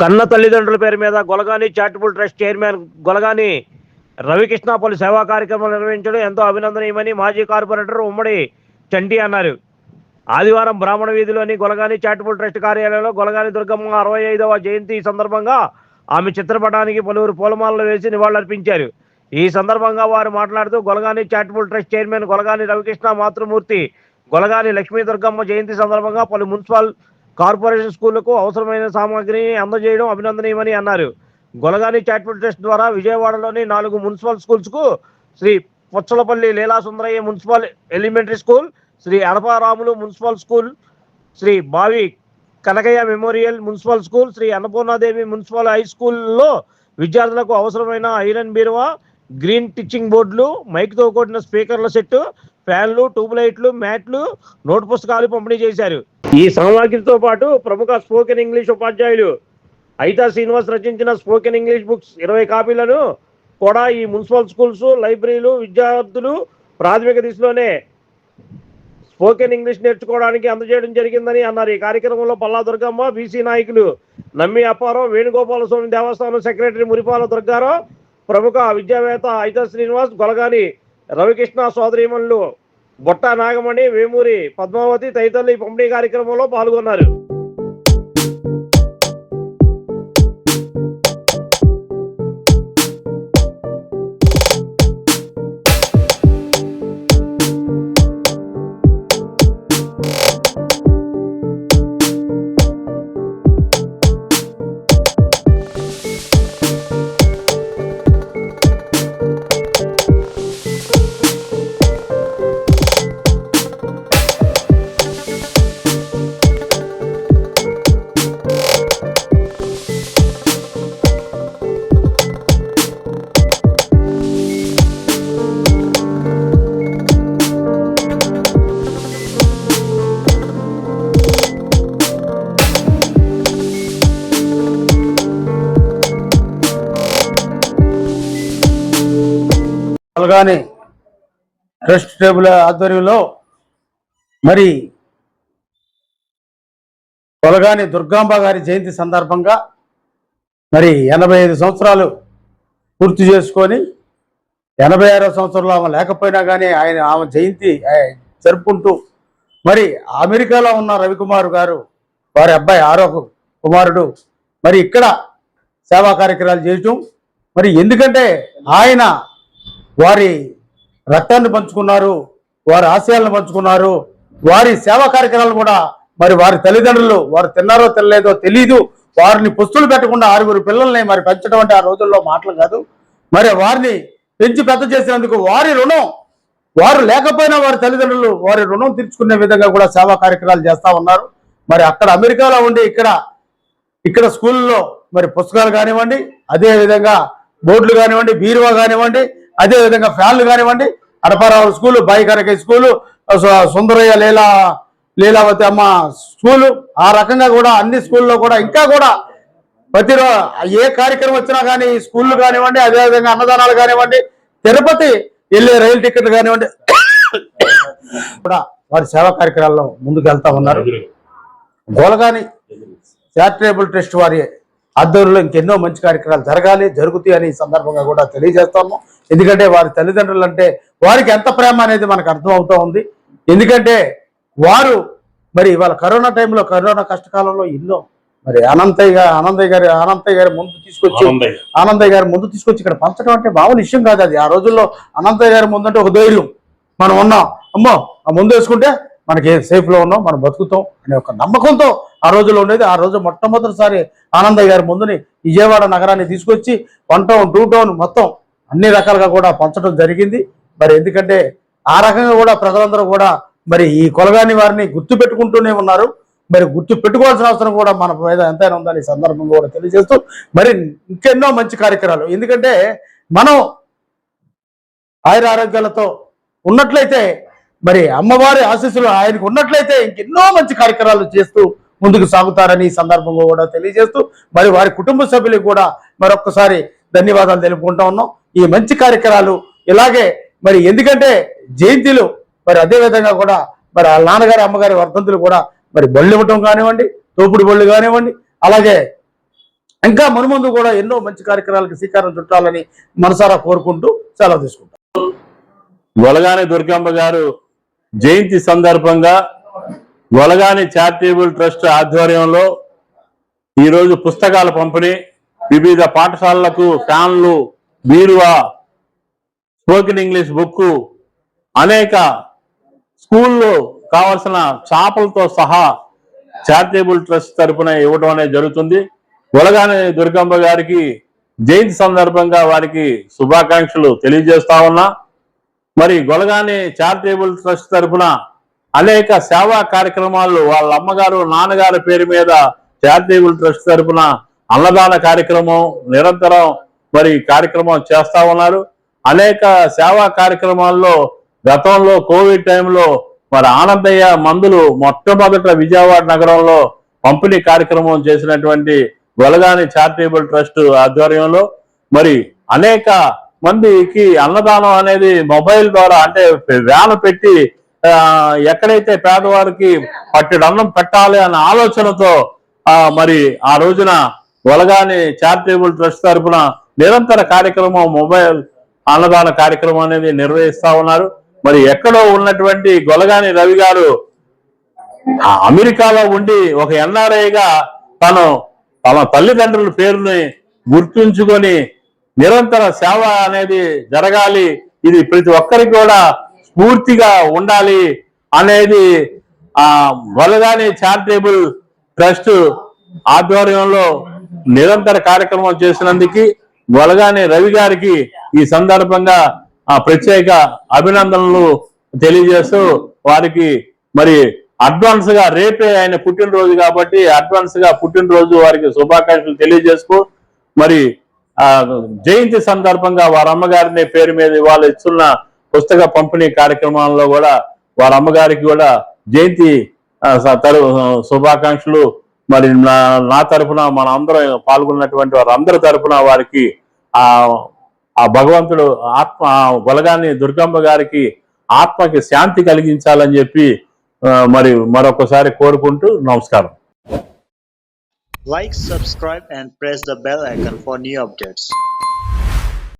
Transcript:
కన్న తల్లిదండ్రుల పేరు మీద Golagani charitable trust chairman Golagani Ravikrishna పలు సేవా కార్యక్రమాలు నిర్వహించడం ఎంతో అభినందనీయమని మాజీ కార్పొరేటర్ ఉమ్మడి చంటి అన్నారు. ఆదివారం బ్రాహ్మణ వీధిలోని గొలగాని చారిటబుల్ ట్రస్ట్ కార్యాలయంలో గొలగాని దుర్గమ్మ 65వ జయంతి సందర్భంగా ఆమె చిత్రపటానికి పలువురు పూలమాలలు వేసి నివాళులర్పించారు. ఈ సందర్భంగా వారు మాట్లాడుతూ Golagani charitable trust chairman Golagani Ravikrishna మాతృమూర్తి గొలగాని లక్ష్మీ దుర్గమ్మ జయంతి సందర్భంగా పలు మున్సిపల్ కార్పొరేషన్ స్కూళ్లకు అవసరమైన సామాగ్రిని అందజేయడం అభినందనీయమని అన్నారు. గొలగాని చారిటబుల్ ట్రస్ట్ ద్వారా విజయవాడలోని 4 మున్సిపల్ స్కూల్స్కు Shri Puchalapalli Leela Sundarayya municipal elementary school, Shri Adaparamulu municipal school, Shri Bavi Kanakayya memorial municipal school, Shri Annapurnadevi municipal high స్కూల్లో విద్యార్థులకు అవసరమైన ఐరన్ బీరువా, గ్రీన్ టీచింగ్ బోర్డులు, మైక్తో కూడిన స్పీకర్ల సెట్టు, ఫ్యాన్లు, ట్యూబ్ లైట్లు, మ్యాట్లు, నోట్ పుస్తకాలు పంపిణీ చేశారు. ఈ సామాగ్రితో పాటు ప్రముఖ స్పోకెన్ ఇంగ్లీష్ ఉపాధ్యాయులు అయితా శ్రీనివాస్ రచించిన స్పోకెన్ ఇంగ్లీష్ బుక్స్ 20 కాపీలను కూడా ఈ మున్సిపల్ స్కూల్స్, లైబ్రరీలు విద్యార్థులు ప్రాథమిక దిశలోనే స్పోకెన్ ఇంగ్లీష్ నేర్చుకోవడానికి అందజేయడం జరిగిందని అన్నారు. ఈ కార్యక్రమంలో పల్లా దుర్గమ్మ, బీసీ నాయకులు నమ్మి అప్పారావు, వేణుగోపాల స్వామి దేవస్థానం సెక్రటరీ మురిపాల దుర్గారావు, ప్రముఖ విద్యావేత్త అయితా శ్రీనివాస్, గొలగాని రవికృష్ణ సోదరీమణులు బొట్ట నాగమణి, వేమూరి పద్మావతి తదితరులు ఈ పంపిణీ కార్యక్రమంలో పాల్గొన్నారు. గొలగాని ట్రస్ట్ టేబుల్ ఆధ్వర్యంలో మరి గొలగాని దుర్గాంబ గారి జయంతి సందర్భంగా మరి 85 సంవత్సరాలు పూర్తి చేసుకొని 86వ సంవత్సరంలో ఆమె లేకపోయినా కానీ ఆమె జయంతి జరుపుకుంటూ మరి అమెరికాలో ఉన్న రవికుమార్ గారు వారి అబ్బాయి 6వ కుమారుడు మరి ఇక్కడ సేవా కార్యక్రమాలు చేయటం, మరి ఎందుకంటే ఆయన వారి రక్తాన్ని పంచుకున్నారు, వారి ఆశయాలను పంచుకున్నారు, వారి సేవా కార్యక్రమాలు కూడా మరి వారి తల్లిదండ్రులు వారు తిన్నారో తినలేదో తెలీదు, వారిని పుస్తులు పెట్టకుండా 6 పిల్లల్ని మరి పెంచడం అంటే ఆ రోజుల్లో మాటలు కాదు. మరి వారిని పెంచి పెద్ద చేసినందుకు వారి రుణం, వారు లేకపోయినా వారి తల్లిదండ్రులు వారి రుణం తీర్చుకునే విధంగా కూడా సేవా కార్యక్రమాలు చేస్తూ ఉన్నారు. మరి అక్కడ అమెరికాలో ఉండి ఇక్కడ స్కూల్లో మరి పుస్తకాలు కానివ్వండి, అదేవిధంగా బోర్డులు కానివ్వండి, బీరువా కానివ్వండి, అదేవిధంగా ఫ్యాన్లు కానివ్వండి, అడపారావు స్కూలు, బాయికరకయ్య స్కూలు, సుందరయ్య లీలావతి అమ్మ స్కూలు, ఆ రకంగా కూడా అన్ని స్కూల్లో కూడా ఇంకా కూడా ప్రతిరోజు ఏ కార్యక్రమం వచ్చినా కానీ స్కూళ్ళు కానివ్వండి, అదేవిధంగా అన్నదానాలు కానివ్వండి, తిరుపతి వెళ్ళే రైలు టికెట్లు కానివ్వండి కూడా వారి సేవా కార్యక్రమాల్లో ముందుకు వెళ్తా ఉన్నారు. గొలగాని చారిటబుల్ ట్రస్ట్ వారి ఆధ్వర్యంలో ఇంకెన్నో మంచి కార్యక్రమాలు జరుగుతాయి అని ఈ సందర్భంగా కూడా తెలియజేస్తాము. ఎందుకంటే వారి తల్లిదండ్రులు అంటే వారికి ఎంత ప్రేమ అనేది మనకు అర్థం అవుతూ ఉంది. ఎందుకంటే వారు మరి ఇవాళ కరోనా టైంలో, కరోనా కష్టకాలంలో ఎన్నో మరి ఆనందయ్య గారి ముందు తీసుకొచ్చి ఇక్కడ పంచడం అంటే మామూలు విషయం కాదు. అది ఆ రోజుల్లో అనంతయ్య గారి ముందంటే ఒక ధైర్యం, మనం ఉన్నాం, అమ్మో ఆ ముందు వేసుకుంటే మనకి సేఫ్లో ఉన్నాం, మనం బతుకుతాం అనే ఒక నమ్మకంతో ఆ రోజుల్లో ఉండేది. ఆ రోజు మొట్టమొదటిసారి ఆనందయ్య గారి ముందుని విజయవాడ నగరాన్ని తీసుకొచ్చి 1 టౌన్ 2 టౌన్ మొత్తం అన్ని రకాలుగా కూడా పంచడం జరిగింది. మరి ఎందుకంటే ఆ రకంగా కూడా ప్రజలందరూ కూడా మరి ఈ గొలగాని వారిని గుర్తు పెట్టుకుంటూనే ఉన్నారు. మరి గుర్తు పెట్టుకోవాల్సిన అవసరం కూడా మన మీద ఎంతైనా ఉందని ఈ సందర్భంగా కూడా తెలియజేస్తూ మరి ఇంకెన్నో మంచి కార్యక్రమాలు, ఎందుకంటే మనం ఆయురారోగ్యాలతో ఉన్నట్లయితే మరి అమ్మవారి ఆశీస్సులు ఆయనకు ఉన్నట్లయితే ఇంకెన్నో మంచి కార్యక్రమాలు చేస్తూ ముందుకు సాగుతారని ఈ సందర్భంగా కూడా తెలియజేస్తూ మరి వారి కుటుంబ సభ్యులకు కూడా మరొక్కసారి ధన్యవాదాలు తెలుపుకుంటా ఉన్నాం. ఈ మంచి కార్యక్రమాలు ఇలాగే మరి ఎందుకంటే జయంతిలు మరి అదేవిధంగా కూడా మరి వాళ్ళ నాన్నగారి అమ్మగారి వర్ధంతులు కూడా మరి బళ్ళు ఇవ్వటం కానివ్వండి, తోపుడు బళ్ళు కానివ్వండి, అలాగే ఇంకా మునుముందు కూడా ఎన్నో మంచి కార్యక్రమాలకు శ్రీకారం చుట్టాలని మనసారా కోరుకుంటూ సెలవు తీసుకుంటాం. గొలగాని దుర్గమ్మ గారు జయంతి సందర్భంగా గొలగాని చారిటబుల్ ట్రస్ట్ ఆధ్వర్యంలో ఈరోజు పుస్తకాల పంపిణీ, వివిధ పాఠశాలలకు ఫ్యాన్లు, బీరువా, స్పోకెన్ ఇంగ్లీష్ బుక్, అనేక స్కూల్లో కావాల్సిన చేపలతో సహా చారిటబుల్ ట్రస్ట్ తరఫున ఇవ్వడం అనేది జరుగుతుంది. గొలగాని దుర్గమ్మ గారికి జయంతి సందర్భంగా వారికి శుభాకాంక్షలు తెలియజేస్తా ఉన్నా. మరి గొలగాని చారిటబుల్ ట్రస్ట్ తరఫున అనేక సేవా కార్యక్రమాలు వాళ్ళ అమ్మగారు నాన్నగారి పేరు మీద చారిటబుల్ ట్రస్ట్ తరఫున అన్నదాన కార్యక్రమం నిరంతరం మరి కార్యక్రమం చేస్తా ఉన్నారు. అనేక సేవా కార్యక్రమాల్లో గతంలో కోవిడ్ టైంలో మరి ఆనందయ్య మందులు మొట్టమొదట విజయవాడ నగరంలో పంపిణీ కార్యక్రమం చేసినటువంటి గొలగాని చారిటబుల్ ట్రస్ట్ ఆధ్వర్యంలో మరి అనేక మందికి అన్నదానం అనేది మొబైల్ ద్వారా, అంటే వ్యాన్ పెట్టి ఎక్కడైతే పేదవారికి పట్టెడు అన్నం పెట్టాలి అన్న ఆలోచనతో మరి ఆ రోజున గొలగాని చారిటబుల్ ట్రస్ట్ తరఫున నిరంతర కార్యక్రమం మొబైల్ అన్నదాన కార్యక్రమం అనేది నిర్వహిస్తా ఉన్నారు. మరి ఎక్కడో ఉన్నటువంటి గొలగాని రవి గారు అమెరికాలో ఉండి ఒక ఎన్ఆర్ఐగా తన తల్లిదండ్రుల పేరుని గుర్తుంచుకొని నిరంతర సేవ అనేది జరగాలి, ఇది ప్రతి ఒక్కరికి కూడా స్ఫూర్తిగా ఉండాలి అనేది గొలగాని చారిటబుల్ ట్రస్ట్ ఆధ్వర్యంలో నిరంతర కార్యక్రమం చేసినందుకు గొలగాని రవి గారికి ఈ సందర్భంగా ప్రత్యేక అభినందనలు తెలియజేస్తూ వారికి మరి అడ్వాన్స్ గా రేపే ఆయన పుట్టినరోజు కాబట్టి అడ్వాన్స్ గా పుట్టినరోజు వారికి శుభాకాంక్షలు తెలియజేస్తూ మరి జయంతి సందర్భంగా వారి అమ్మగారిని పేరు మీద ఇవాళ ఇస్తున్న పుస్తక పంపిణీ కార్యక్రమాల్లో కూడా వారి అమ్మగారికి కూడా జయంతి శుభాకాంక్షలు. మరి నా తరఫున మన అందరం పాల్గొన్నటువంటి వారందరి తరఫున వారికి ఆ భగవంతుడు గొలగాని దుర్గమ్మ గారికి ఆత్మకి శాంతి కలిగించాలని చెప్పి మరి మరొకసారి కోరుకుంటూ నమస్కారం. Like, subscribe and press the bell icon for new updates.